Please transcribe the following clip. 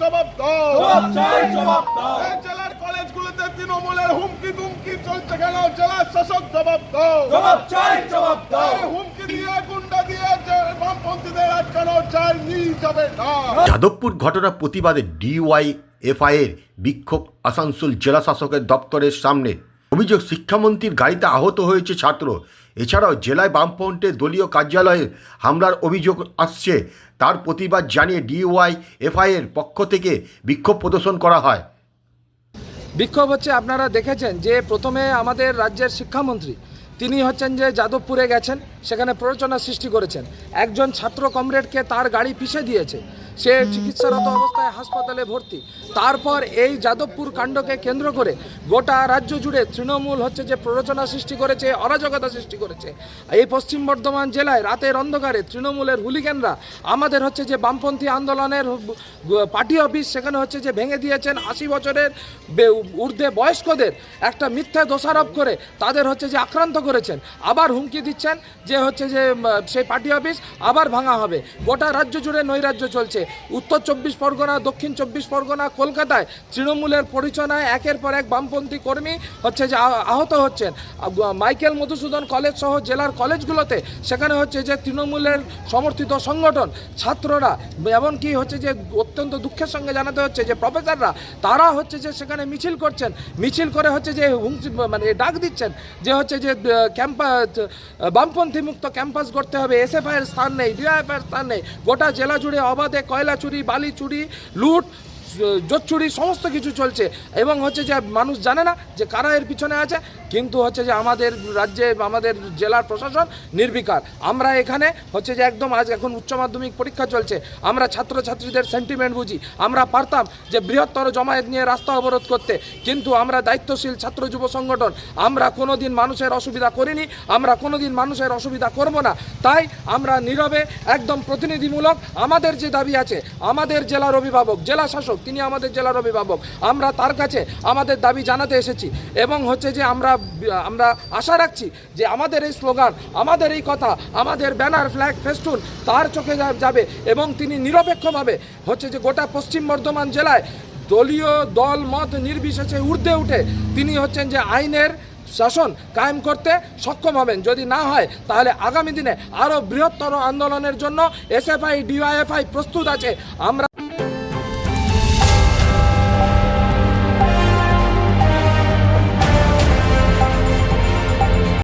জবাব দাও। জবাব জেলার কলেজগুলোতে তৃণমূলের হুমকি দুমকি চলছে কেন? জেলার শাসক জবাব দাও। এই হুমকি দিয়ে গুন্ডা দিয়ে বামপন্থীদের আটকানো যায় যাবে না। যাদবপুর ঘটনা প্রতিবাদে ডিওয়াইএফআই এর বিক্ষোভ আসানসোল জেলা শাসকের দপ্তরের সামনে। অভিযোগ, শিক্ষামন্ত্রীর গাড়িতে আহত হয়েছে ছাত্র। এছাড়াও জেলায় বামফ্রন্টের দলীয় কার্যালয়ে হামলার অভিযোগ আসছে। তার প্রতিবাদ জানিয়ে ডিওয়াইএফআই এর পক্ষ থেকে বিক্ষোভ প্রদর্শন করা হয়। বিক্ষোভ হচ্ছে, আপনারা দেখেছেন যে প্রথমে আমাদের রাজ্যের শিক্ষামন্ত্রী তিনি হচ্ছেন যে যাদবপুরে গেছেন, সেখানে প্ররোচনা সৃষ্টি করেছেন। একজন ছাত্র কমরেডকে তার গাড়ি পিষে দিয়েছে, সে চিকিৎসারত অবস্থায় হাসপাতালে ভর্তি। তারপর এই যাদবপুর কাণ্ডকে কেন্দ্র করে গোটা রাজ্য জুড়ে তৃণমূল হচ্ছে যে প্ররোচনা সৃষ্টি করেছে, অরাজকতা সৃষ্টি করেছে। এই পশ্চিম বর্ধমান জেলায় রাতের অন্ধকারে তৃণমূলের হুলিগানরা আমাদের হচ্ছে যে বামপন্থী আন্দোলনের পার্টি অফিস সেখানে হচ্ছে যে ভেঙে দিয়েছেন। 80 বছরের ঊর্ধ্বে বয়স্কদের একটা মিথ্যা দোষারোপ করে তাদের হচ্ছে যে আক্রান্ত করেছেন। আবার হুমকি দিচ্ছেন যে হচ্ছে যে সেই পার্টি অফিস আবার ভাঙা হবে। গোটা রাজ্য জুড়ে নৈরাজ্য চলছে। উত্তর 24 পরগনা, দক্ষিণ 24 পরগনা, কলকাতায় তৃণমূলের পরিচালনায় একের পর এক বামপন্থী কর্মী হচ্ছে যে আহত হচ্ছেন। মাইকেল মধুসূদন কলেজ সহ জেলার কলেজগুলোতে সেখানে হচ্ছে যে তৃণমূলের সমর্থিত সংগঠন ছাত্ররা, এমনকি হচ্ছে যে অত্যন্ত দুঃখের সঙ্গে জানাতে হচ্ছে যে প্রফেসররা তারা হচ্ছে যে সেখানে মিছিল করছেন। মিছিল করে হচ্ছে যে মানে ডাক দিচ্ছেন যে হচ্ছে যে ক্যাম্পাস বামপন্থী মুক্ত ক্যাম্পাস করতে হবে। এসএফআই এর স্থান নেই, ডিওয়াইএফআই এর স্থান নেই। গোটা জেলা জুড়ে অবাধে কয়লা চুরি, বালি চুরি, লুট, জোচ্চুরি সমস্ত কিছু চলছে এবং হচ্ছে যে মানুষ জানে না যে কারা এর পিছনে আছে। কিন্তু হচ্ছে যে আমাদের রাজ্যে আমাদের জেলার প্রশাসন নির্বিকার। আমরা এখানে হচ্ছে যে একদম আজ এখন উচ্চ মাধ্যমিক পরীক্ষা চলছে, আমরা ছাত্রছাত্রীদের সেন্টিমেন্ট বুঝি। আমরা পারতাম যে বৃহত্তর জমায়েত নিয়ে রাস্তা অবরোধ করতে, কিন্তু আমরা দায়িত্বশীল ছাত্র যুব সংগঠন, আমরা কোনো দিন মানুষের অসুবিধা করিনি, আমরা কোনো দিন মানুষের অসুবিধা করব না। তাই আমরা নীরবে একদম প্রতিনিধিমূলক আমাদের যে দাবি আছে, আমাদের জেলার অভিভাবক, জেলা শাসক তিনি আমাদের জেলার অভিভাবক, আমরা তার কাছে আমাদের দাবি জানাতে এসেছি এবং হচ্ছে যে আমরা আশা রাখছি যে আমাদের এই স্লোগান, আমাদের এই কথা, আমাদের ব্যানার, ফ্ল্যাগ, ফেস্টুন তার চোখে যাবে এবং তিনি নিরপেক্ষভাবে হচ্ছে যে গোটা পশ্চিম বর্ধমান জেলায় দলীয় দল মত নির্বিশেষে ঊর্ধ্বে উঠে তিনি হচ্ছেন যে আইনের শাসন কায়েম করতে সক্ষম হবেন। যদি না হয় তাহলে আগামী দিনে আরও বৃহত্তর আন্দোলনের জন্য এসএফআই, ডিওয়াইএফআই প্রস্তুত আছে। আমরা